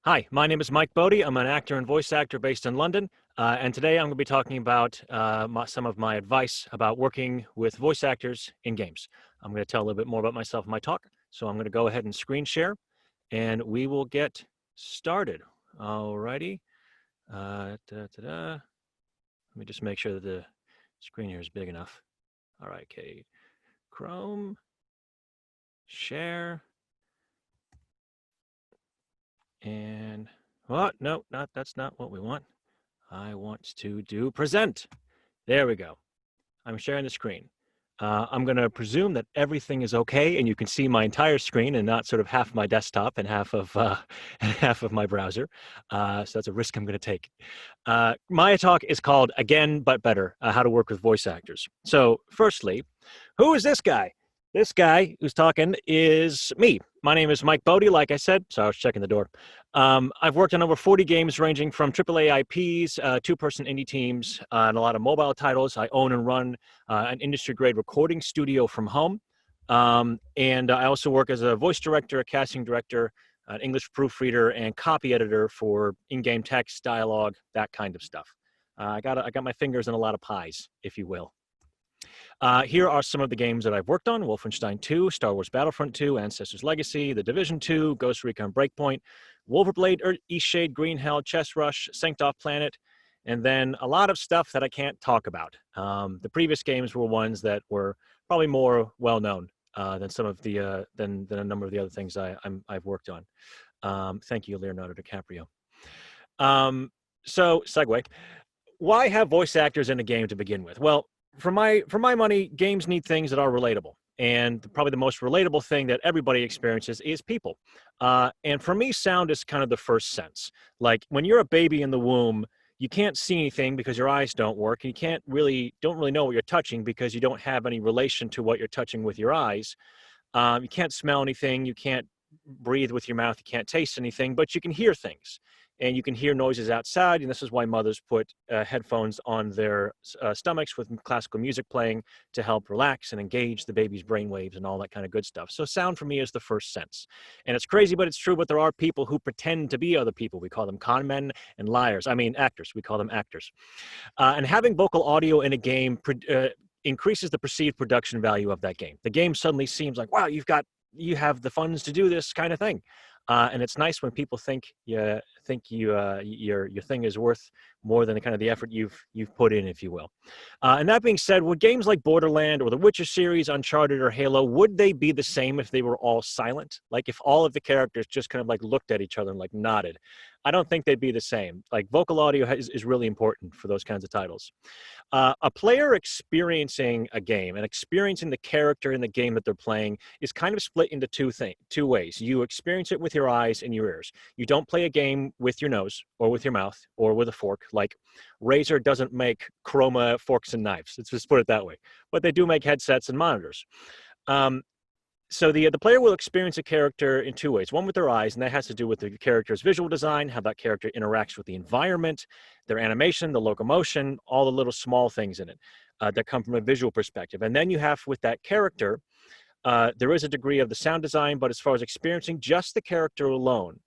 Hi, my name is Mike Bodie. I'm an actor and voice actor based in London, and today I'm going to be talking about some of my advice about working with voice actors in games. I'm going to tell a little bit more about myself in my talk, so I'm going to go ahead and screen share, and we will get started. Alrighty. Let me just make sure that the screen here is big enough. All right, okay. Chrome, share, and what? No, that's not what we want. I want to do present. There we go. I'm sharing the screen. I'm going to presume that everything is okay and you can see my entire screen and not sort of half my desktop and half of and half of my browser. So that's a risk I'm going to take. My talk is called Again But Better, How to Work with Voice Actors. So firstly, who is this guy? This guy who's talking is me. My name is Mike Bodie, like I said, so I was checking the door. I've worked on over 40 games ranging from AAA IPs, two-person indie teams, and a lot of mobile titles. I own and run an industry-grade recording studio from home. And I also work as a voice director, a casting director, an English proofreader, and copy editor for in-game text, dialogue, that kind of stuff. I got my fingers in a lot of pies, if you will. Here are some of the games that I've worked on: Wolfenstein 2, Star Wars Battlefront 2, Ancestors Legacy, The Division 2, Ghost Recon Breakpoint, Wolverblade, Eastshade, Green Hell, Chess Rush, Synced Off Planet, and then a lot of stuff that I can't talk about. The previous games were ones that were probably more well-known than some of the than a number of the other things I've worked on. Thank you, Leonardo DiCaprio. So segue. Why have voice actors in a game to begin with? Well, for my money, games need things that are relatable. And probably the most relatable thing that everybody experiences is people. And for me, sound is kind of the first sense. Like when you're a baby in the womb, you can't see anything because your eyes don't work. And you don't really know what you're touching because you don't have any relation to what you're touching with your eyes. You can't smell anything. You can't breathe with your mouth. You can't taste anything, but you can hear things. And you can hear noises outside, and this is why mothers put headphones on their stomachs with classical music playing to help relax and engage the baby's brain waves and all that kind of good stuff. So sound for me is the first sense. And it's crazy, but it's true, but there are people who pretend to be other people. We call them con men and liars. I mean, actors. We call them actors. And having vocal audio in a game increases the perceived production value of that game. The game suddenly seems like, wow, you have the funds to do this kind of thing. And it's nice when people think your thing is worth more than the kind of the effort you've put in, if you will. And that being said, would games like Borderland or the Witcher series, Uncharted or Halo, would they be the same if they were all silent? Like if all of the characters just kind of like looked at each other and like nodded? I don't think they'd be the same. Like vocal audio is really important for those kinds of titles. A player experiencing a game and experiencing the character in the game that they're playing is kind of split into two ways. You experience it with your eyes and your ears. You don't play a game with your nose or with your mouth or with a fork. Like Razer doesn't make chroma forks and knives. Let's just put it that way. But they do make headsets and monitors. So the player will experience a character in two ways. One with their eyes, and that has to do with the character's visual design, how that character interacts with the environment, their animation, the locomotion, all the little small things in it that come from a visual perspective. And then you have with that character, there is a degree of the sound design, but as far as experiencing just the character alone,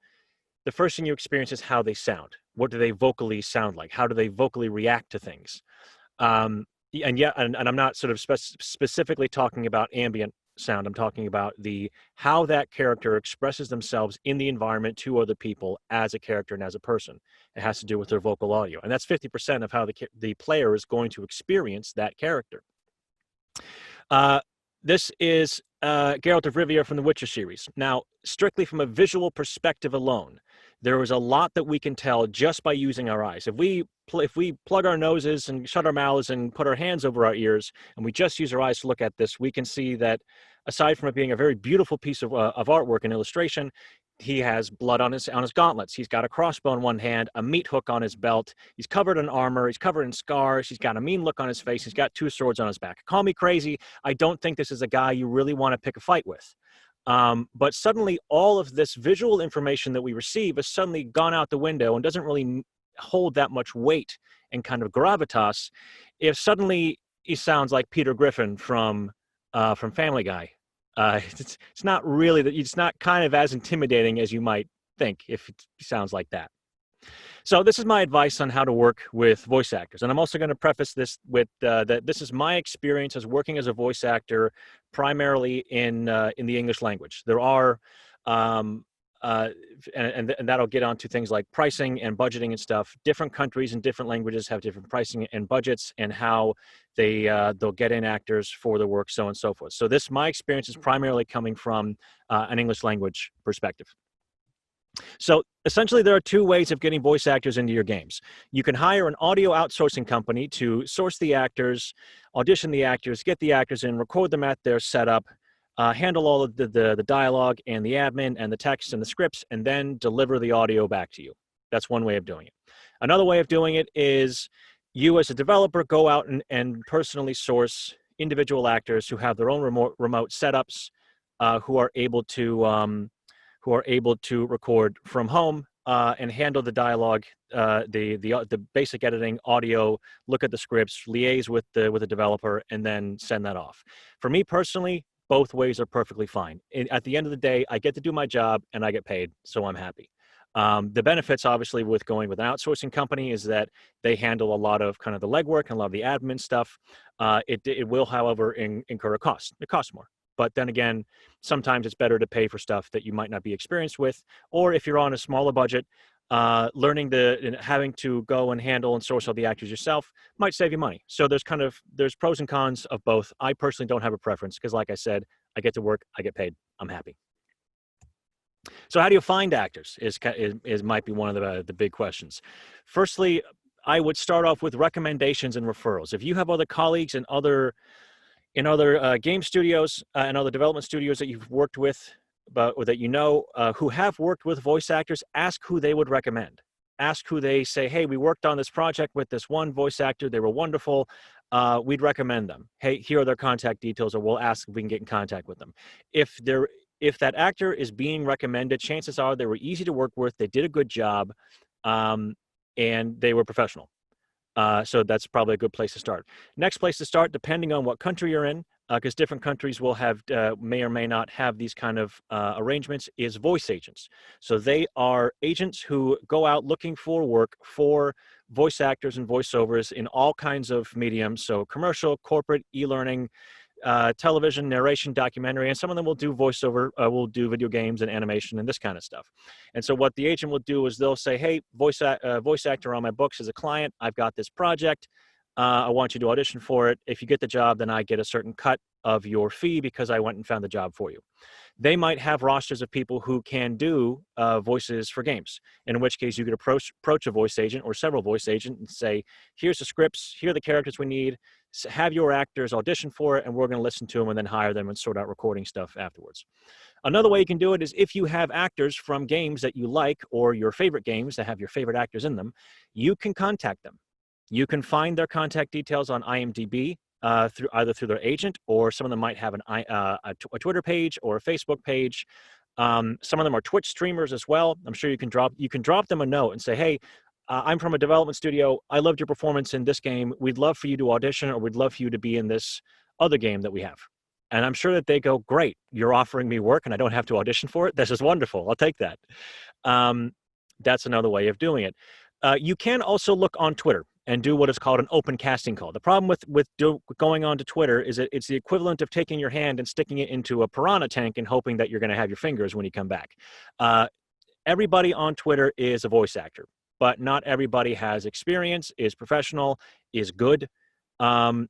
the first thing you experience is how they sound. What do they vocally sound like? How do they vocally react to things? And I'm not sort of specifically talking about ambient sound. I'm talking about how that character expresses themselves in the environment to other people as a character and as a person. It has to do with their vocal audio, and that's 50% of how the player is going to experience that character. This is Geralt of Rivier from the Witcher series. Now, strictly from a visual perspective alone, there is a lot that we can tell just by using our eyes. If we plug our noses and shut our mouths and put our hands over our ears, and we just use our eyes to look at this, we can see that aside from it being a very beautiful piece of artwork and illustration, he has blood on his gauntlets. He's got a crossbow in one hand, a meat hook on his belt. He's covered in armor. He's covered in scars. He's got a mean look on his face. He's got two swords on his back. Call me crazy. I don't think this is a guy you really want to pick a fight with. But suddenly all of this visual information that we receive has suddenly gone out the window and doesn't really hold that much weight and kind of gravitas if suddenly he sounds like Peter Griffin from Family Guy. It's not really that. It's not kind of as intimidating as you might think if it sounds like that. So this is my advice on how to work with voice actors. And I'm also going to preface this with that this is my experience as working as a voice actor primarily in the English language. There are, um, uh, and that'll get onto things like pricing and budgeting and stuff. Different countries and different languages have different pricing and budgets and how they'll get in actors for the work, so on and so forth. So my experience is primarily coming from an English language perspective. So essentially, there are two ways of getting voice actors into your games. You can hire an audio outsourcing company to source the actors, audition the actors, get the actors in, record them at their setup, handle all of the dialogue and the admin and the text and the scripts, and then deliver the audio back to you. That's one way of doing it. Another way of doing it is you as a developer go out and personally source individual actors who have their own remote setups, who are able to record from home and handle the dialogue, the basic editing, audio, look at the scripts, liaise with the developer, and then send that off. For me personally, both ways are perfectly fine. At the end of the day, I get to do my job and I get paid, so I'm happy. The benefits, obviously, with going with an outsourcing company is that they handle a lot of kind of the legwork and a lot of the admin stuff. It will, however, incur a cost. It costs more. But then again, sometimes it's better to pay for stuff that you might not be experienced with, or if you're on a smaller budget, having to go and handle and source all the actors yourself might save you money. So there's pros and cons of both. I personally don't have a preference because, like I said, I get to work, I get paid, I'm happy. So how do you find actors? Is might be one of the big questions. Firstly, I would start off with recommendations and referrals. If you have other colleagues in other game studios and other development studios that you've worked with, or that who have worked with voice actors, ask who they would recommend. Ask who they say, hey, we worked on this project with this one voice actor. They were wonderful. We'd recommend them. Hey, here are their contact details, or we'll ask if we can get in contact with them. If that actor is being recommended, chances are they were easy to work with. They did a good job, and they were professional. So that's probably a good place to start. Next place to start, depending on what country you're in, because different countries will have may or may not have these kind of arrangements, is voice agents. So they are agents who go out looking for work for voice actors and voiceovers in all kinds of mediums. So commercial, corporate, e-learning, television, narration, documentary, and some of them will do voiceover, will do video games and animation and this kind of stuff. And so what the agent will do is they'll say, hey, voice actor on my books as a client, I've got this project. I want you to audition for it. If you get the job, then I get a certain cut of your fee because I went and found the job for you. They might have rosters of people who can do voices for games, in which case you could approach a voice agent or several voice agents and say, here's the scripts, here are the characters we need, have your actors audition for it, and we're going to listen to them and then hire them and sort out recording stuff afterwards. Another way you can do it is if you have actors from games that you like or your favorite games that have your favorite actors in them, you can contact them. You can find their contact details on IMDb either through their agent, or some of them might have a Twitter page or a Facebook page. Some of them are Twitch streamers as well. I'm sure you can drop them a note and say, hey, I'm from a development studio. I loved your performance in this game. We'd love for you to audition, or we'd love for you to be in this other game that we have. And I'm sure that they go, great, you're offering me work and I don't have to audition for it. This is wonderful. I'll take that. That's another way of doing it. You can also look on Twitter and do what is called an open casting call. The problem with going on to Twitter is that it's the equivalent of taking your hand and sticking it into a piranha tank and hoping that you're going to have your fingers when you come back. Everybody on Twitter is a voice actor, but not everybody has experience, is professional, is good, or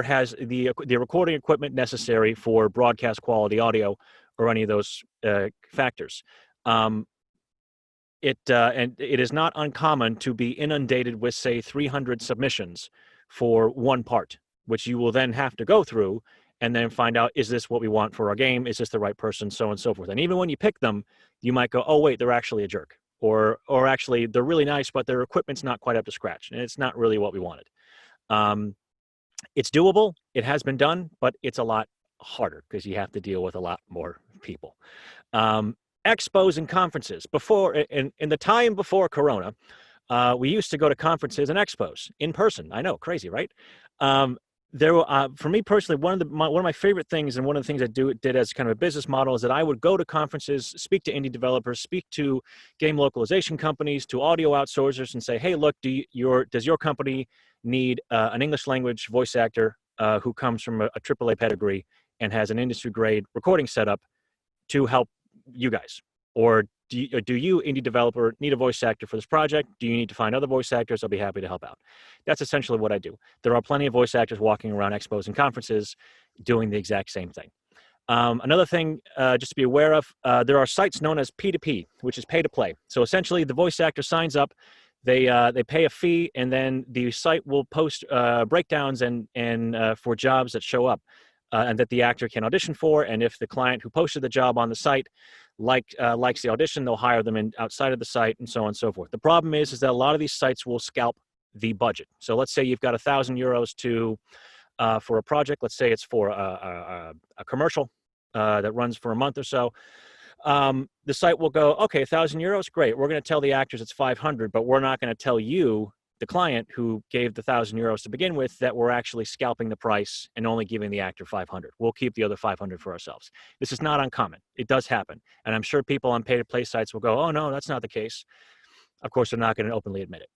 has the recording equipment necessary for broadcast quality audio or any of those factors. And it is not uncommon to be inundated with, say, 300 submissions for one part, which you will then have to go through and then find out, is this what we want for our game? Is this the right person? So on and so forth. And even when you pick them, you might go, oh, wait, they're actually a jerk. Or actually, they're really nice, but their equipment's not quite up to scratch, and it's not really what we wanted. It's doable. It has been done, but it's a lot harder because you have to deal with a lot more people. Expos and conferences. Before, in the time before Corona, we used to go to conferences and expos in person. I know, crazy, right? for me personally, one of my favorite things, and one of the things I did as kind of a business model, is that I would go to conferences, speak to indie developers, speak to game localization companies, to audio outsourcers, and say, hey, look, does your company need an English language voice actor who comes from a AAA pedigree and has an industry grade recording setup to help you guys? Or do you, indie developer, need a voice actor for this project? Do you need to find other voice actors? I'll be happy to help out. That's essentially what I do. There are plenty of voice actors walking around expos and conferences doing the exact same thing. Another thing, just to be aware of, there are sites known as P2P, which is pay to play. So essentially, the voice actor signs up, they pay a fee, and then the site will post breakdowns and for jobs that show up and that the actor can audition for. And if the client who posted the job on the site likes the audition, they'll hire them outside of the site, and so on and so forth. The problem is that a lot of these sites will scalp the budget. So let's say you've got €1,000 for a project. Let's say it's for a commercial that runs for a month or so. The site will go, okay, €1,000, great. We're going to tell the actors it's 500, but we're not going to tell you, the client who gave the €1,000 to begin with, that we're actually scalping the price and only giving the actor 500. We'll keep the other 500 for ourselves. This is not uncommon. It does happen. And I'm sure people on pay-to-play sites will go, oh, no, that's not the case. Of course, they're not going to openly admit it.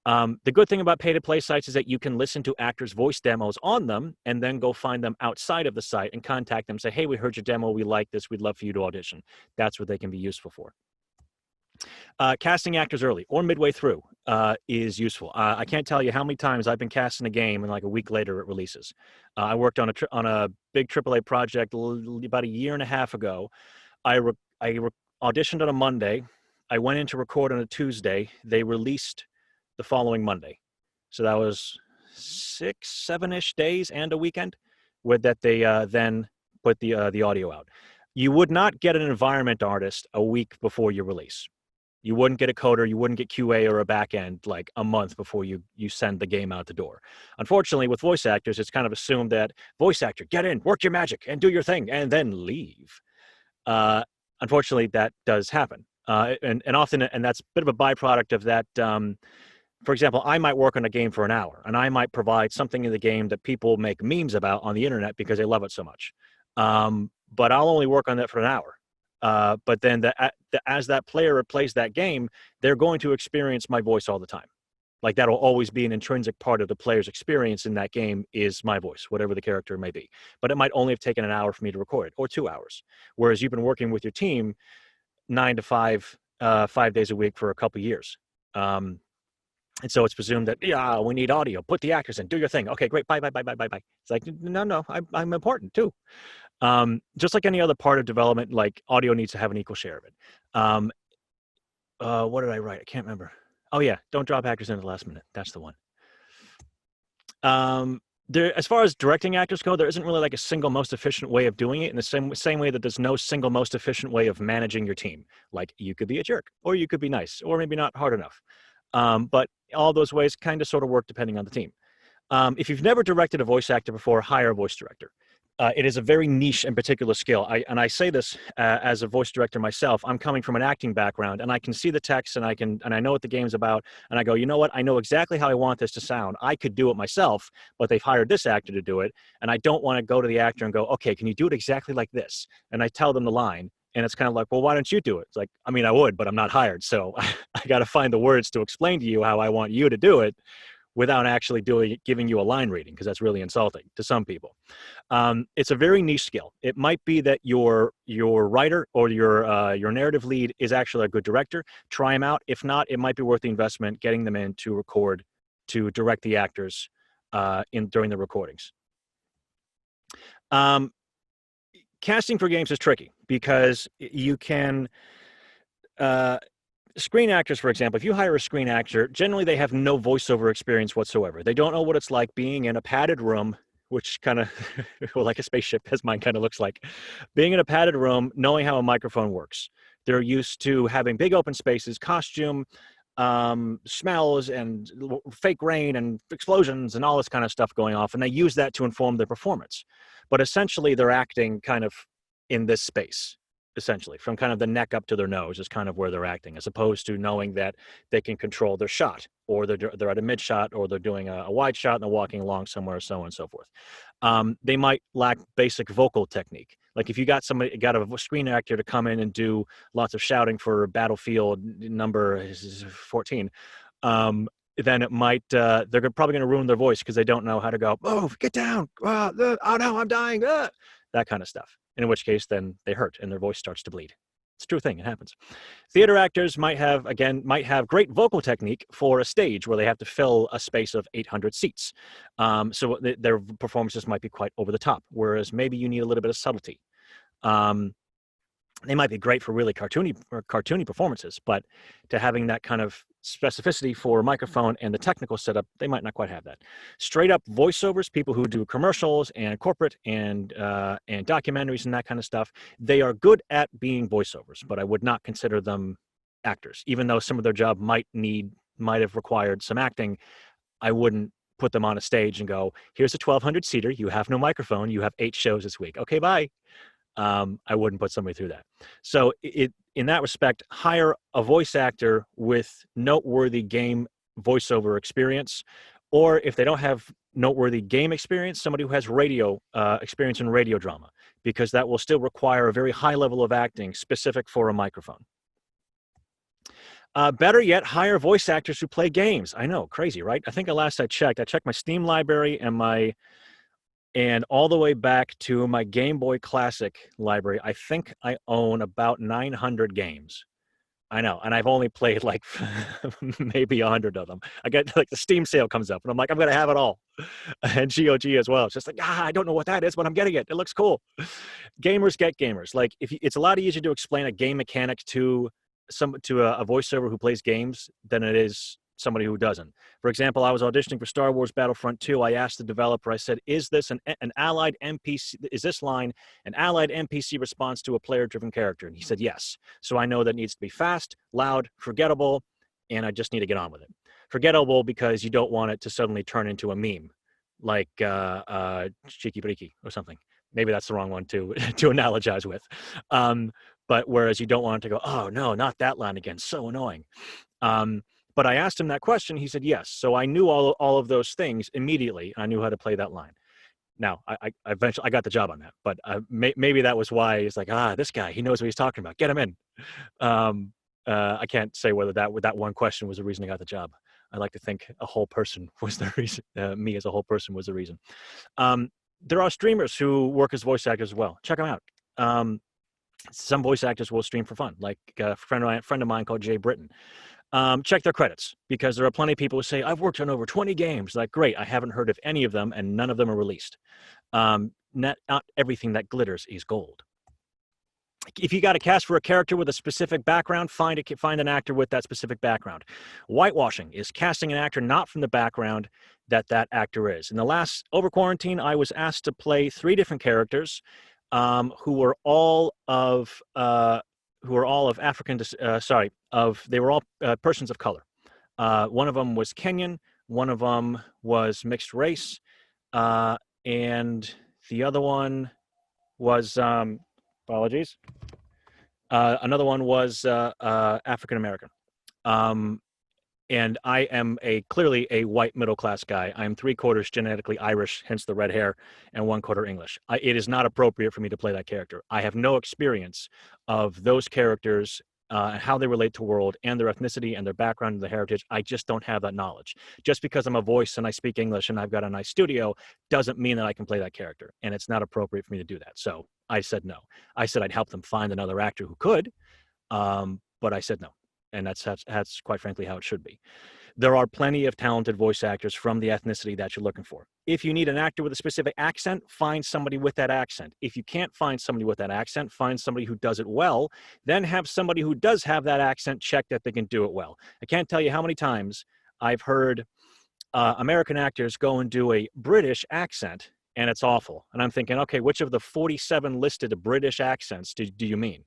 The good thing about pay-to-play sites is that you can listen to actors' voice demos on them and then go find them outside of the site and contact them, say, hey, we heard your demo, we like this, we'd love for you to audition. That's what they can be useful for. Casting actors early or midway through is useful. I can't tell you how many times I've been casting a game and like a week later it releases. I worked on a big AAA project about a year and a half ago. I auditioned on a Monday. I went in to record on a Tuesday. They released the following Monday. So that was 6-7-ish days and a weekend with that they then put the audio out. You would not get an environment artist a week before your release. You wouldn't get a coder, you wouldn't get QA or a back end like a month before you send the game out the door. Unfortunately, with voice actors, it's kind of assumed that voice actor, get in, work your magic, and do your thing, and then leave. Unfortunately, that does happen. And often, and that's a bit of a byproduct of that. For example, I might work on a game for an hour, and I might provide something in the game that people make memes about on the internet because they love it so much. But I'll only work on that for an hour. But then as that player plays that game, they're going to experience my voice all the time. Like that'll always be an intrinsic part of the player's experience in that game is my voice, whatever the character may be. But it might only have taken an hour for me to record it, or 2 hours. Whereas you've been working with your team 9 to 5, 5 days a week for a couple of years. And so it's presumed that, yeah, we need audio. Put the actors in. Do your thing. Okay, great. Bye. It's like, no, I'm important too. Just like any other part of development, like audio needs to have an equal share of it. What did I write? I can't remember. Oh yeah, don't drop actors in at the last minute. That's the one. As far as directing actors go, there isn't really like a single most efficient way of doing it, in the same way that there's no single most efficient way of managing your team. Like you could be a jerk, or you could be nice, or maybe not hard enough. But all those ways kind of sort of work depending on the team. If you've never directed a voice actor before, hire a voice director. It is a very niche and particular skill. I say this as a voice director myself. I'm coming from an acting background, and I can see the text, and I know what the game's about, and I go, you know what? I know exactly how I want this to sound. I could do it myself, but they've hired this actor to do it, and I don't want to go to the actor and go, okay, can you do it exactly like this? And I tell them the line, and it's kind of like, well, why don't you do it? It's like, I mean, I would, but I'm not hired, so I got to find the words to explain to you how I want you to do it, without actually giving you a line reading, because that's really insulting to some people. It's a very niche skill. It might be that your writer or your narrative lead is actually a good director. Try them out. If not, it might be worth the investment getting them in to record, to direct the actors during the recordings. Casting for games is tricky because you can. Screen actors, for example, if you hire a screen actor, generally they have no voiceover experience whatsoever. They don't know what it's like being in a padded room, which kind of, well, like a spaceship, as mine kind of looks like. Being in a padded room, knowing how a microphone works. They're used to having big open spaces, costume, smells, and fake rain, and explosions, and all this kind of stuff going off, and they use that to inform their performance. But essentially, they're acting kind of in this space. essentially, from kind of the neck up to their nose is kind of where they're acting, as opposed to knowing that they can control their shot, or they're at a mid shot, or they're doing a wide shot and they're walking along somewhere, so on and so forth. They might lack basic vocal technique. Like if you got a screen actor to come in and do lots of shouting for Battlefield number 14, then it might they're probably going to ruin their voice because they don't know how to go, move, get down, oh no, I'm dying, that kind of stuff. In which case, then they hurt and their voice starts to bleed. It's a true thing. It happens. Theater actors might have great vocal technique for a stage where they have to fill a space of 800 seats. So their performances might be quite over the top, whereas maybe you need a little bit of subtlety. They might be great for really cartoony performances, but to having that kind of specificity for a microphone and the technical setup, they might not quite have that. Straight up voiceovers, people who do commercials and corporate and documentaries and that kind of stuff, they are good at being voiceovers, but I would not consider them actors. Even though some of their job might have required some acting, I wouldn't put them on a stage and go, here's a 1,200 seater, you have no microphone, you have 8 shows this week. Okay, bye. I wouldn't put somebody through that. So in that respect, hire a voice actor with noteworthy game voiceover experience, or if they don't have noteworthy game experience, somebody who has radio experience in radio drama, because that will still require a very high level of acting specific for a microphone. Better yet, hire voice actors who play games. I know, crazy, right? I think I checked my Steam library and all the way back to my Game Boy Classic library. I think I own about 900 games. I know, and I've only played like maybe 100 of them. I get like the Steam sale comes up, and I'm like, I'm gonna have it all, and GOG as well. It's just like, I don't know what that is, but I'm getting it. It looks cool. Gamers get gamers. Like it's a lot easier to explain a game mechanic to a voiceover who plays games than it is somebody who doesn't. For example, I was auditioning for Star Wars Battlefront 2. I asked the developer, I said, is this an allied NPC? Is this line an allied NPC response to a player-driven character? And he said, yes. So I know that needs to be fast, loud, forgettable, and I just need to get on with it. Forgettable because you don't want it to suddenly turn into a meme, like Cheeky Breaky or something. Maybe that's the wrong one to analogize with. But whereas you don't want it to go, oh no, not that line again, so annoying. But I asked him that question. He said yes. So I knew all of those things immediately. I knew how to play that line. Now, I eventually got the job on that. But maybe that was why he's like, this guy, he knows what he's talking about. Get him in. I can't say whether that one question was the reason I got the job. I like to think a whole person was the reason. Me as a whole person was the reason. There are streamers who work as voice actors as well. Check them out. Some voice actors will stream for fun, like a friend of mine called Jay Britton. Check their credits, because there are plenty of people who say, I've worked on over 20 games. Like, great, I haven't heard of any of them, and none of them are released. Not everything that glitters is gold. If you got to cast for a character with a specific background, find an actor with that specific background. Whitewashing is casting an actor not from the background that actor is. In the last over quarantine, I was asked to play 3 different characters who were all of African, they were all persons of color. One of them was Kenyan, one of them was mixed race, and the other one was, apologies, another one was African American. And I am clearly a white middle-class guy. I am 3/4 genetically Irish, hence the red hair, and 1/4 English. It is not appropriate for me to play that character. I have no experience of those characters, how they relate to the world, and their ethnicity and their background and their heritage. I just don't have that knowledge. Just because I'm a voice and I speak English and I've got a nice studio doesn't mean that I can play that character, and it's not appropriate for me to do that. So I said no. I said I'd help them find another actor who could, but I said no. And that's quite frankly how it should be. There are plenty of talented voice actors from the ethnicity that you're looking for. If you need an actor with a specific accent, find somebody with that accent. If you can't find somebody with that accent, find somebody who does it well. Then have somebody who does have that accent check that they can do it well. I can't tell you how many times I've heard American actors go and do a British accent, and it's awful. And I'm thinking, okay, which of the 47 listed British accents do you mean?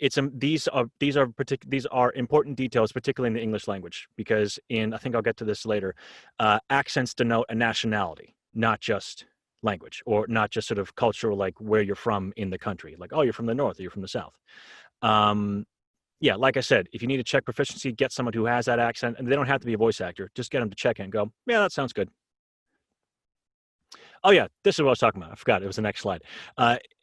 These are important details, particularly in the English language, because I think I'll get to this later, accents denote a nationality, not just language, or not just sort of cultural, like where you're from in the country, like, oh, you're from the north or you're from the south. Yeah, like I said, if you need to check proficiency, get someone who has that accent, and they don't have to be a voice actor. Just get them to check it and go, yeah, that sounds good. Oh yeah, this is what I was talking about. I forgot, it was the next slide.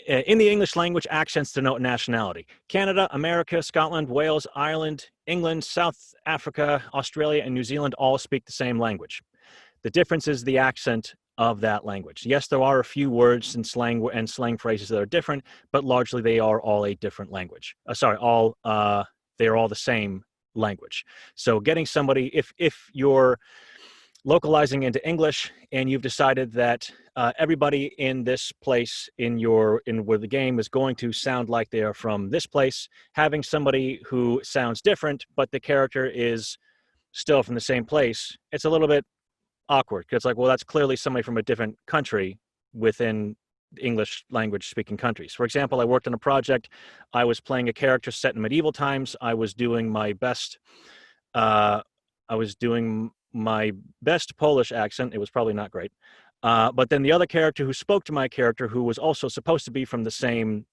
In the English language, accents denote nationality. Canada, America, Scotland, Wales, Ireland, England, South Africa, Australia, and New Zealand all speak the same language. The difference is the accent of that language. Yes, there are a few words and slang phrases that are different, but largely they are all a different language. They are all the same language. So getting somebody, if you're localizing into English and you've decided that everybody in this place in where the game is going to sound like they are from this place, having somebody who sounds different but the character is still from the same place, it's a little bit awkward, because like, well, that's clearly somebody from a different country within English language speaking countries. For example, I worked on a project. I was playing a character set in medieval times. I was doing my best Polish accent. It was probably not great. But then the other character who spoke to my character, who was also supposed to be from the same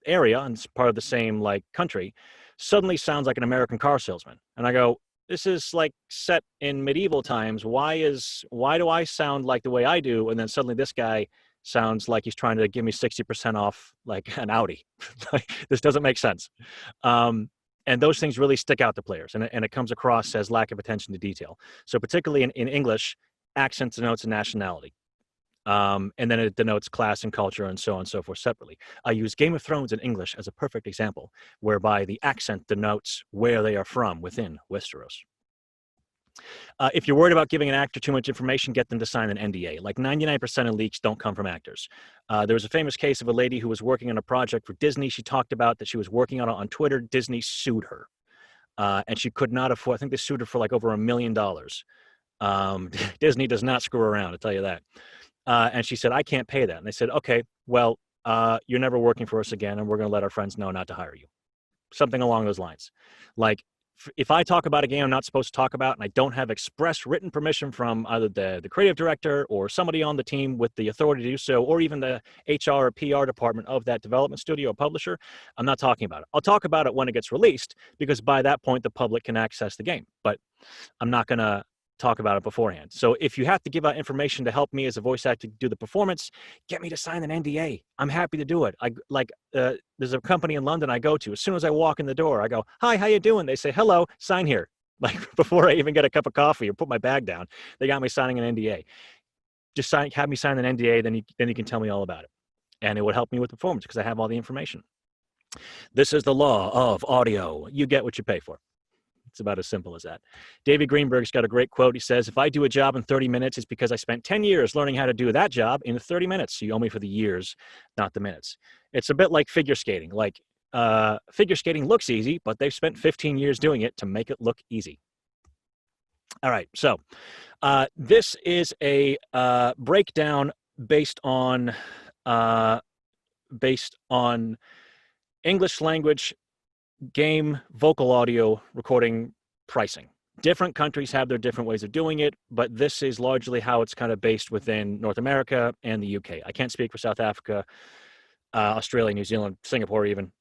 area and part of the same like country, suddenly sounds like an American car salesman. And I go, this is like set in medieval times. Why do I sound like the way I do? And then suddenly this guy sounds like he's trying to give me 60% off like an Audi. Like, this doesn't make sense. And those things really stick out to players, and it comes across as lack of attention to detail. So particularly in English, accent denotes a nationality. And then it denotes class and culture and so on and so forth separately. I use Game of Thrones in English as a perfect example, whereby the accent denotes where they are from within Westeros. If you're worried about giving an actor too much information, get them to sign an NDA. Like 99% of leaks don't come from actors. There was a famous case of a lady who was working on a project for Disney. She talked about that she was working on it on Twitter. Disney sued her. And she could not afford, I think they sued her for like over $1 million. Disney does not screw around, I'll tell you that. And she said, I can't pay that. And they said, okay, well, you're never working for us again, and we're going to let our friends know not to hire you. Something along those lines. Like, if I talk about a game I'm not supposed to talk about, and I don't have express written permission from either the creative director or somebody on the team with the authority to do so, or even the HR or PR department of that development studio or publisher, I'm not talking about it. I'll talk about it when it gets released, because by that point, the public can access the game. But I'm not going to talk about it beforehand. So if you have to give out information to help me as a voice actor do the performance, get me to sign an NDA. I'm happy to do it. There's a company in London I go to. As soon as I walk in the door, I go, hi, how you doing? They say, hello, sign here. Like, before I even get a cup of coffee or put my bag down, they got me signing an NDA. Just have me sign an NDA, then you can tell me all about it. And it would help me with the performance because I have all the information. This is the law of audio. You get what you pay for. It's about as simple as that. David Greenberg's got a great quote. He says, if I do a job in 30 minutes, it's because I spent 10 years learning how to do that job in 30 minutes. So you owe me for the years, not the minutes. It's a bit like figure skating. Like, figure skating looks easy, but they've spent 15 years doing it to make it look easy. All right. So this is a breakdown based on English language game vocal audio recording pricing. Different countries have their different ways of doing it, but this is largely how it's kind of based within North America and the UK. I can't speak for South Africa, Australia, New Zealand, Singapore even,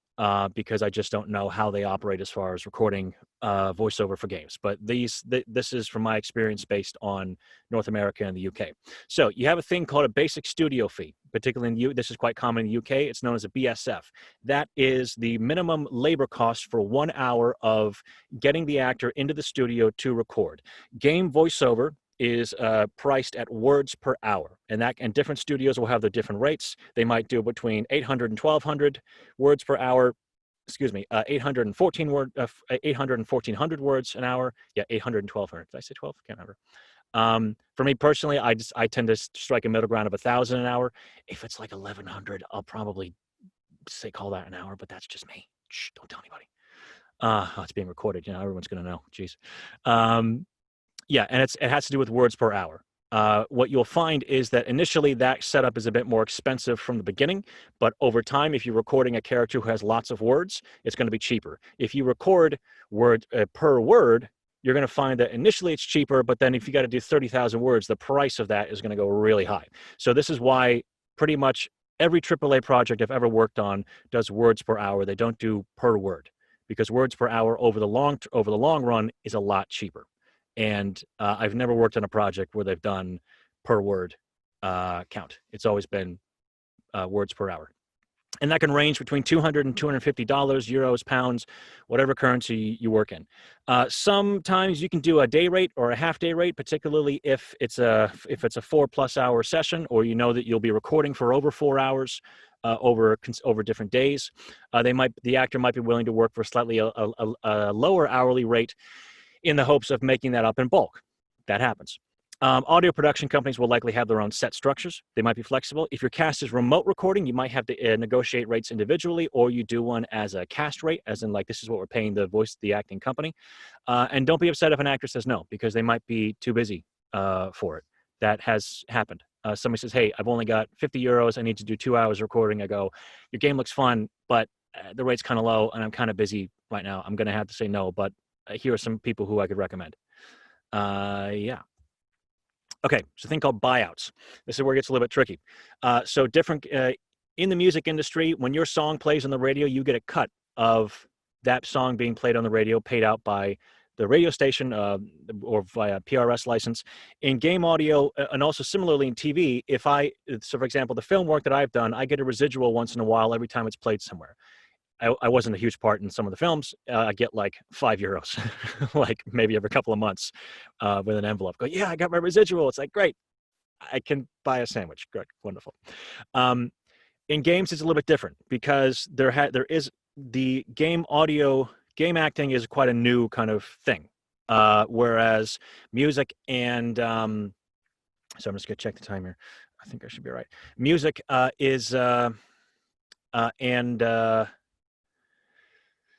because I just don't know how they operate as far as recording voiceover for games. But this is, from my experience, based on North America and the UK. So you have a thing called a basic studio fee, particularly in this is quite common in the UK. It's known as a BSF. That is the minimum labor cost for 1 hour of getting the actor into the studio to record. Game voiceover is priced at words per hour, and different studios will have their different rates. They might do between 800 and 1200 words per hour. 800 and 1400 words an hour. Yeah, 800 and 1200. Did I say 12? Can't remember. For me personally, I tend to strike a middle ground of 1,000 an hour. If it's like 1,100, I'll probably call that an hour, but that's just me. Shh, don't tell anybody. It's being recorded. Everyone's going to know. Jeez. Yeah, and it has to do with words per hour. What you'll find is that initially that setup is a bit more expensive from the beginning, but over time, if you're recording a character who has lots of words, it's going to be cheaper. If you record word per word, you're going to find that initially it's cheaper, but then if you got to do 30,000 words, the price of that is going to go really high. So this is why pretty much every AAA project I've ever worked on does words per hour. They don't do per word, because words per hour over the long run is a lot cheaper. And I've never worked on a project where they've done per word count. It's always been words per hour. And that can range between $200 and $250, euros, pounds, whatever currency you work in. Sometimes you can do a day rate or a half day rate, particularly if it's a 4+ hour session, or you know that you'll be recording for over 4 hours over different days. The actor might be willing to work for slightly a lower hourly rate in the hopes of making that up in bulk. That happens. Audio production companies will likely have their own set structures. They might be flexible. If your cast is remote recording, you might have to negotiate rates individually, or you do one as a cast rate, as in like, this is what we're paying the acting company. And don't be upset if an actor says no, because they might be too busy for it. That has happened. Somebody says, hey, I've only got 50 euros. I need to do 2 hours recording. I go, your game looks fun, but the rate's kind of low and I'm kind of busy right now. I'm going to have to say no, but here are some people who I could recommend. Yeah. Okay, so a thing called buyouts. This is where it gets a little bit tricky. So different in the music industry, when your song plays on the radio, you get a cut of that song being played on the radio, paid out by the radio station or via PRS license. In game audio, and also similarly in TV, so for example, the film work that I've done, I get a residual once in a while every time it's played somewhere. I wasn't a huge part in some of the films. I get like 5 euros, like maybe every couple of months with an envelope. Go, yeah, I got my residual. It's like, great. I can buy a sandwich. Great, wonderful. In games, it's a little bit different, because there is the game acting is quite a new kind of thing. Whereas music and, so I'm just going to check the time here. I think I should be right. Music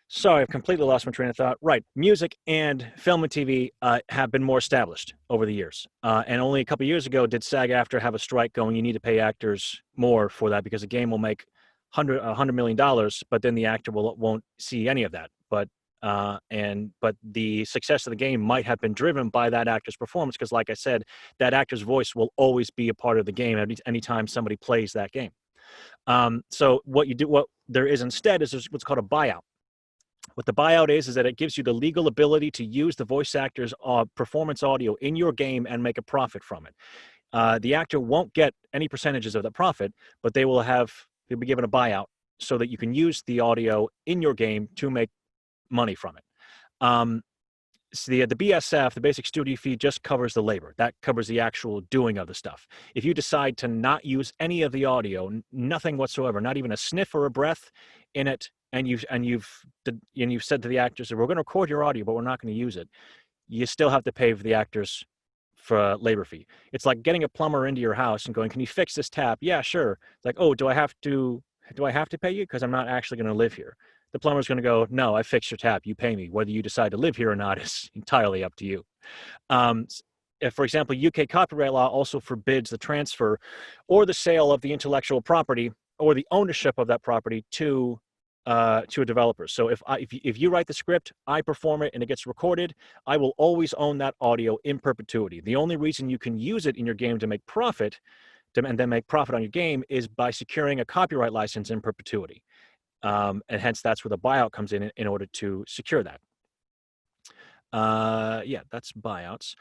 sorry, I've completely lost my train of thought. Right. Music and film and TV have been more established over the years. And only a couple of years ago did SAG-AFTRA have a strike going, you need to pay actors more for that, because a game will make $100 million, but then the actor won't see any of that. But the success of the game might have been driven by that actor's performance, because like I said, that actor's voice will always be a part of the game anytime somebody plays that game. So what there is instead is what's called a buyout. What the buyout is that it gives you the legal ability to use the voice actor's performance audio in your game and make a profit from it. The actor won't get any percentages of the profit, but they'll be given a buyout so that you can use the audio in your game to make money from it. So the BSF, the basic studio fee, just covers the labor. That covers the actual doing of the stuff. If you decide to not use any of the audio, nothing whatsoever, not even a sniff or a breath in it, and you've said to the actors, we're going to record your audio, but we're not going to use it, you still have to pay for the actors for a labor fee. It's like getting a plumber into your house and going, can you fix this tap? Yeah, sure. It's like, oh, do I have to pay you? Because I'm not actually going to live here. The plumber's going to go, no, I fixed your tap. You pay me. Whether you decide to live here or not is entirely up to you. If, for example, UK copyright law also forbids the transfer or the sale of the intellectual property or the ownership of that property to a developer. So if you write the script, I perform it, and it gets recorded, I will always own that audio in perpetuity. The only reason you can use it in your game to make profit, and then make profit on your game, is by securing a copyright license in perpetuity. And hence that's where the buyout comes in order to secure that. Yeah, that's buyouts.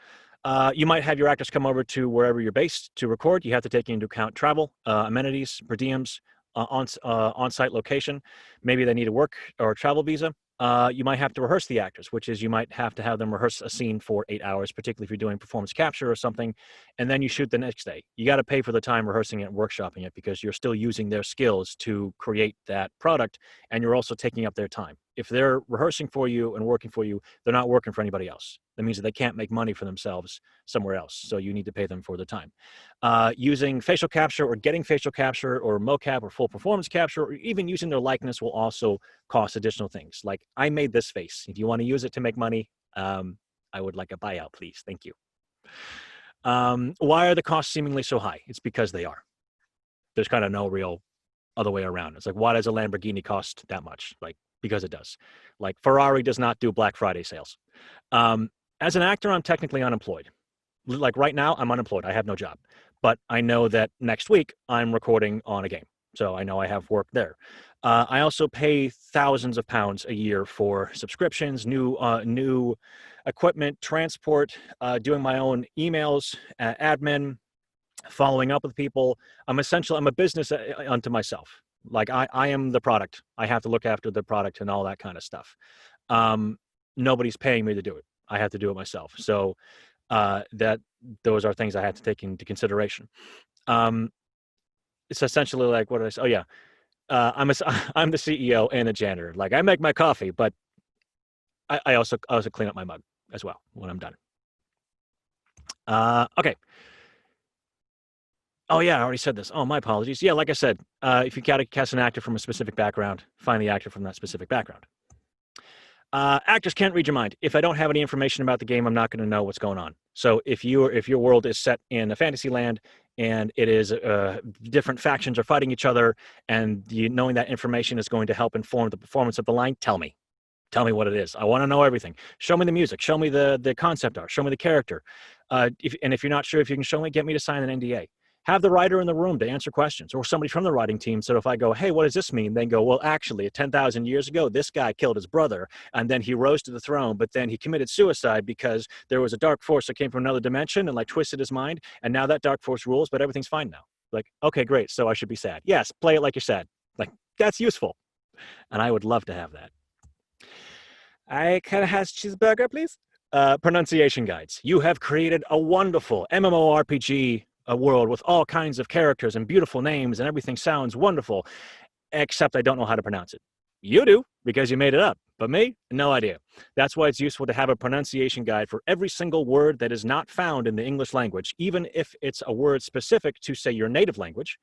You might have your actors come over to wherever you're based to record. You have to take into account travel, amenities, per diems, on-site location. Maybe they need a work or travel visa. You might have to rehearse the actors, which is you might have to have them rehearse a scene for 8 hours, particularly if you're doing performance capture or something, and then you shoot the next day. You got to pay for the time rehearsing it and workshopping it, because you're still using their skills to create that product, and you're also taking up their time. If they're rehearsing for you and working for you, they're not working for anybody else. That means that they can't make money for themselves somewhere else, so you need to pay them for the time. Using facial capture or getting facial capture or mocap or full performance capture, or even using their likeness, will also cost additional things. Like, I made this face. If you want to use it to make money, I would like a buyout, please. Thank you. Why are the costs seemingly so high? It's because they are. There's kind of no real other way around. It's like, why does a Lamborghini cost that much? Like, because it does. Like, Ferrari does not do Black Friday sales. As an actor, I'm technically unemployed. Like right now, I'm unemployed. I have no job. But I know that next week I'm recording on a game. So I know I have work there. I also pay thousands of pounds a year for subscriptions, new equipment, transport, doing my own emails, admin, following up with people. I'm a business unto myself. Like I am the product. I have to look after the product and all that kind of stuff. Um, Nobody's paying me to do it. I have to do it myself. So that those are things I had to take into consideration. It's essentially like, what did I say? Oh yeah, I'm the CEO and a janitor. Like I make my coffee, but I also clean up my mug as well when I'm done. Okay. Oh yeah, I already said this. Oh, my apologies. Yeah, like I said, if you gotta cast an actor from a specific background, find the actor from that specific background. Actors can't read your mind. If I don't have any information about the game, I'm not going to know what's going on. So if your world is set in a fantasy land and it is different factions are fighting each other, and knowing that information is going to help inform the performance of the line, tell me. Tell me what it is. I want to know everything. Show me the music. Show me the concept art. Show me the character. If you're not sure if you can show me, get me to sign an NDA. Have the writer in the room to answer questions, or somebody from the writing team. So if I go, hey, what does this mean? Then go, well, actually, 10,000 years ago, this guy killed his brother, and then he rose to the throne, but then he committed suicide because there was a dark force that came from another dimension and like twisted his mind, and now that dark force rules, but everything's fine now. Like, okay, great. So I should be sad. Yes, play it like you're sad. Like, that's useful. And I would love to have that. I kind of has cheeseburger, please. Pronunciation guides. You have created a wonderful MMORPG world with all kinds of characters and beautiful names, and everything sounds wonderful, except I don't know how to pronounce it. You do, because you made it up. But me, no idea. That's why it's useful to have a pronunciation guide for every single word that is not found in the English language, even if it's a word specific to, say, your native language.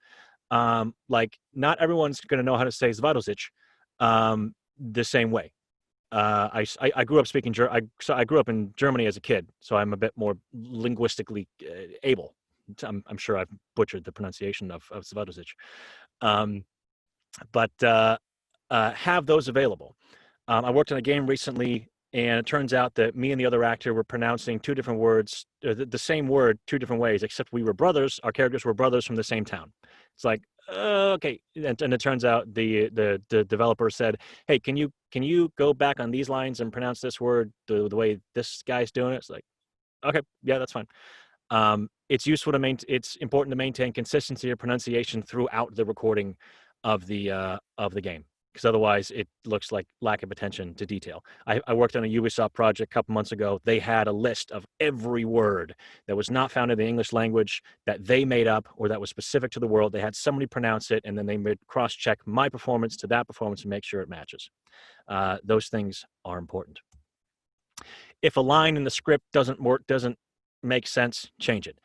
Like, not everyone's going to know how to say Zvadozic the same way. I grew up speaking I grew up in Germany as a kid, so I'm a bit more linguistically able. I'm sure I've butchered the pronunciation of Zvadozic. But have those available. I worked on a game recently, and it turns out that me and the other actor were pronouncing two different words, the same word, two different ways, except we were brothers. Our characters were brothers from the same town. It's like, okay. And it turns out the developer said, hey, can you go back on these lines and pronounce this word the way this guy's doing it? It's like, okay, yeah, that's fine. It's useful it's important to maintain consistency of pronunciation throughout the recording of the game, because otherwise it looks like lack of attention to detail. I worked on a Ubisoft project a couple months ago. They had a list of every word that was not found in the English language that they made up or that was specific to the world. They had somebody pronounce it, and then they would cross-check my performance to that performance and make sure it matches. Those things are important. If a line in the script doesn't make sense, change it.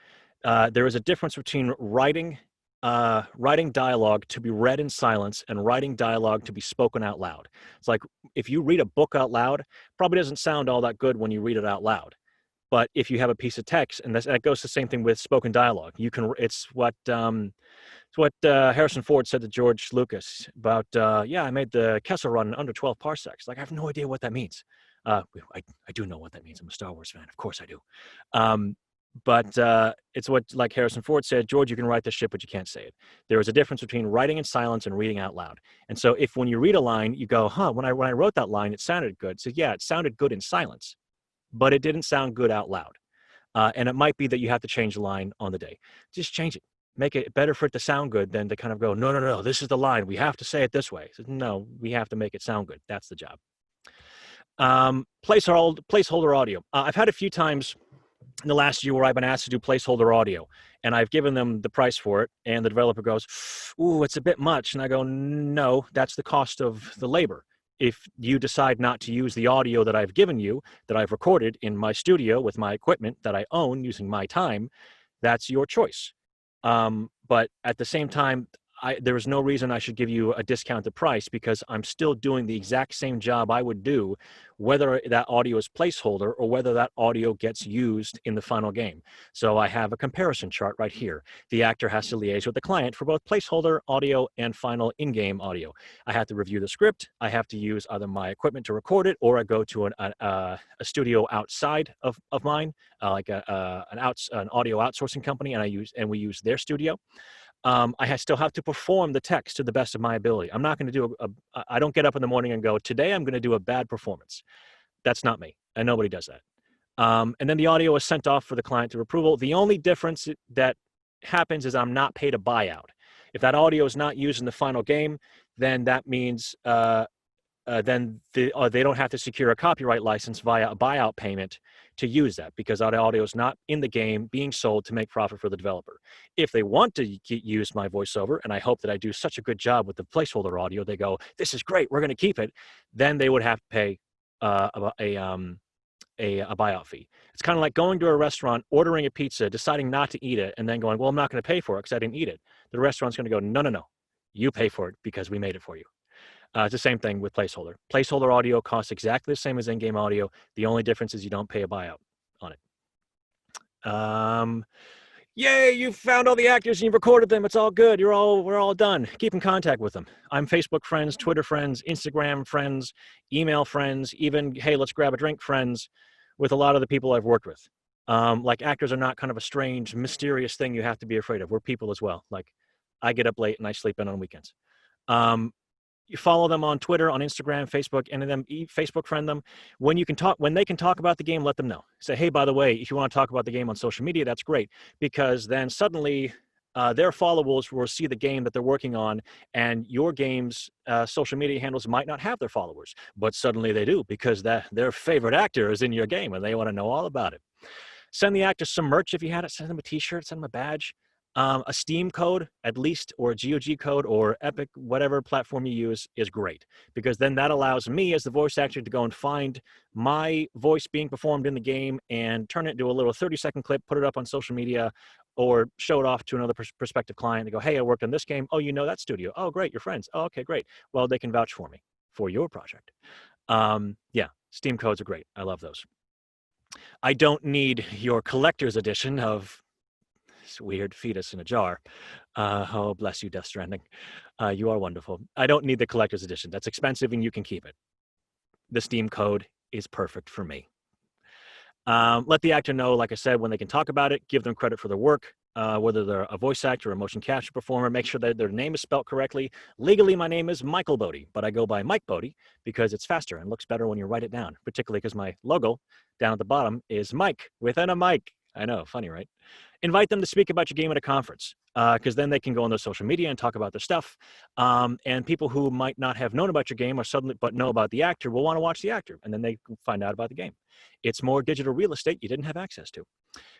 There is a difference between writing dialogue to be read in silence and writing dialogue to be spoken out loud. It's like if you read a book out loud, probably doesn't sound all that good when you read it out loud. But if you have a piece of text, and that goes the same thing with spoken dialogue, it's what Harrison Ford said to George Lucas about, yeah, I made the Kessel Run in under 12 parsecs. Like, I have no idea what that means. I do know what that means. I'm a Star Wars fan. Of course I do. But it's what, like Harrison Ford said, George, you can write this shit, but you can't say it. There is a difference between writing in silence and reading out loud. And so if when you read a line, you go, when I wrote that line, it sounded good. So yeah, it sounded good in silence, but it didn't sound good out loud. And it might be that you have to change the line on the day. Just change it. Make it better for it to sound good than to kind of go, no, this is the line. We have to say it this way. So, no, we have to make it sound good. That's the job. Placeholder audio. I've had a few times in the last year where I've been asked to do placeholder audio, and I've given them the price for it, and the developer goes, ooh, it's a bit much. And I go, no, that's the cost of the labor. If you decide not to use the audio that I've given you, that I've recorded in my studio with my equipment that I own using my time, that's your choice. But at the same time, there is no reason I should give you a discounted price because I'm still doing the exact same job I would do whether that audio is placeholder or whether that audio gets used in the final game. So I have a comparison chart right here. The actor has to liaise with the client for both placeholder audio and final in-game audio. I have to review the script. I have to use either my equipment to record it, or I go to a studio outside of mine, like an audio outsourcing company, and we use their studio. I still have to perform the text to the best of my ability. I'm not going to do I don't get up in the morning and go, today I'm going to do a bad performance. That's not me, and nobody does that. And then the audio is sent off for the client to approval. The only difference that happens is I'm not paid a buyout. If that audio is not used in the final game, then that means then they don't have to secure a copyright license via a buyout payment to use that, because that audio is not in the game being sold to make profit for the developer. If they want to use my voiceover, and I hope that I do such a good job with the placeholder audio, they go, this is great, we're going to keep it, then they would have to pay a buyout fee. It's kind of like going to a restaurant, ordering a pizza, deciding not to eat it, and then going, well, I'm not going to pay for it because I didn't eat it. The restaurant's going to go, no, you pay for it because we made it for you. It's the same thing with placeholder. Placeholder audio costs exactly the same as in-game audio. The only difference is you don't pay a buyout on it. Yay, you found all the actors and you recorded them. It's all good. We're all done. Keep in contact with them. I'm Facebook friends, Twitter friends, Instagram friends, email friends, even, hey, let's grab a drink friends with a lot of the people I've worked with. Like, actors are not kind of a strange, mysterious thing you have to be afraid of. We're people as well. Like, I get up late and I sleep in on weekends. You follow them on Twitter, on Instagram, Facebook, and then Facebook friend them. When they can talk about the game, let them know. Say, hey, by the way, if you want to talk about the game on social media, that's great, because then suddenly their followers will see the game that they're working on, and your game's social media handles might not have their followers, but suddenly they do, because their favorite actor is in your game and they want to know all about it. Send the actors some merch if you had it. Send them a t-shirt, send them a badge. A Steam code, at least, or a GOG code, or Epic, whatever platform you use, is great, because then that allows me as the voice actor to go and find my voice being performed in the game and turn it into a little 30-second clip, put it up on social media, or show it off to another prospective client and go, hey, I worked on this game. Oh, you know that studio. Oh, great, you're friends. Oh, okay, great. Well, they can vouch for me for your project. Yeah, Steam codes are great. I love those. I don't need your collector's edition of weird fetus in a jar. Oh, bless you, Death Stranding. You are wonderful. I don't need the collector's edition. That's expensive and you can keep it. The Steam code is perfect for me. Let the actor know, like I said, when they can talk about it, give them credit for their work, whether they're a voice actor or a motion capture performer, make sure that their name is spelled correctly. Legally, my name is Michael Bodie, but I go by Mike Bodie because it's faster and looks better when you write it down, particularly because my logo down at the bottom is Mike within a mic. I know, funny, right? Invite them to speak about your game at a conference, because then they can go on their social media and talk about their stuff. And people who might not have known about your game but know about the actor will want to watch the actor, and then they can find out about the game. It's more digital real estate you didn't have access to.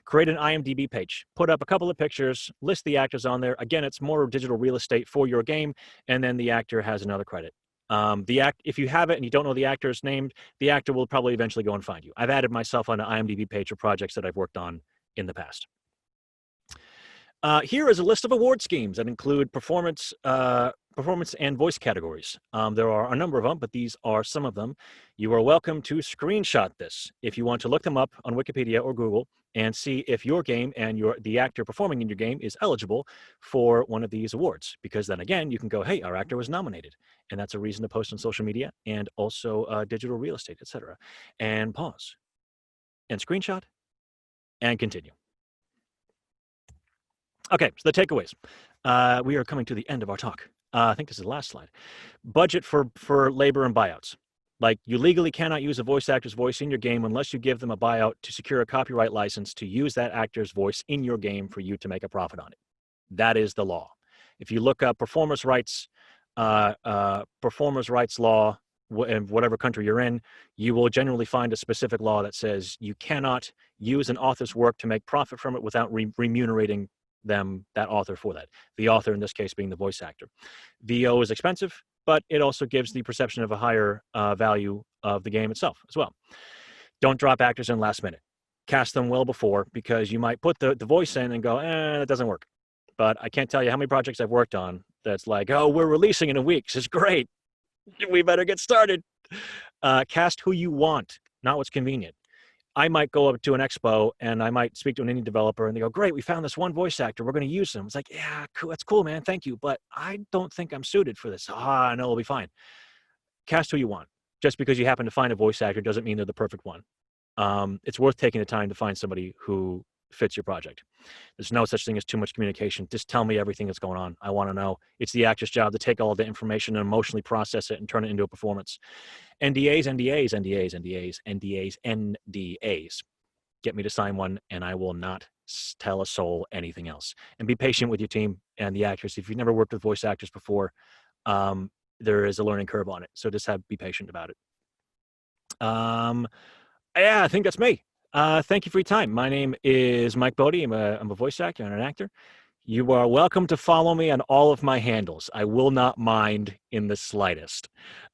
Create an IMDb page, put up a couple of pictures, list the actors on there. Again, it's more digital real estate for your game, and then the actor has another credit. If you have it and you don't know the actor's name, the actor will probably eventually go and find you. I've added myself on an IMDb page for projects that I've worked on in the past. Here is a list of award schemes that include performance and voice categories. There are a number of them, but these are some of them. You are welcome to screenshot this if you want to look them up on Wikipedia or Google and see if your game and the actor performing in your game is eligible for one of these awards. Because then again, you can go, hey, our actor was nominated. And that's a reason to post on social media and also digital real estate, etc. And pause and screenshot and continue. Okay, so the takeaways. We are coming to the end of our talk. I think this is the last slide. Budget for labor and buyouts. Like, you legally cannot use a voice actor's voice in your game unless you give them a buyout to secure a copyright license to use that actor's voice in your game for you to make a profit on it. That is the law. If you look up performers' rights law in whatever country you're in, you will generally find a specific law that says you cannot use an author's work to make profit from it without remunerating that author for that. The author in this case being the voice actor. VO is expensive, but it also gives the perception of a higher value of the game itself as well. Don't drop actors in last minute. Cast them well before, because you might put the voice in and go, that doesn't work. But I can't tell you how many projects I've worked on that's like, oh, we're releasing in a week. This is great. We better get started. Cast who you want, not what's convenient. I might go up to an expo and I might speak to an indie developer and they go, great, we found this one voice actor. We're going to use them. It's like, yeah, cool. That's cool, man. Thank you. But I don't think I'm suited for this. No, it'll be fine. Cast who you want. Just because you happen to find a voice actor doesn't mean they're the perfect one. It's worth taking the time to find somebody who fits your project. There's no such thing as too much communication. Just tell me everything that's going on. I want to know. It's the actor's job to take all of the information and emotionally process it and turn it into a performance. NDAs, NDAs, NDAs, NDAs, NDAs, NDAs. Get me to sign one, and I will not tell a soul anything else. And be patient with your team and the actors. If you've never worked with voice actors before, there is a learning curve on it. So just be patient about it. Yeah, I think that's me. Thank you for your time. My name is Mike Bodie. I'm a voice actor and an actor. You are welcome to follow me on all of my handles. I will not mind in the slightest.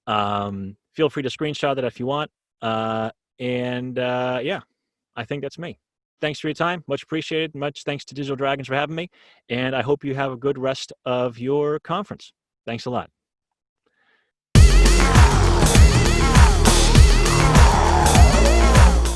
Feel free to screenshot that if you want. Yeah, I think that's me. Thanks for your time. Much appreciated. Much thanks to Digital Dragons for having me. And I hope you have a good rest of your conference. Thanks a lot.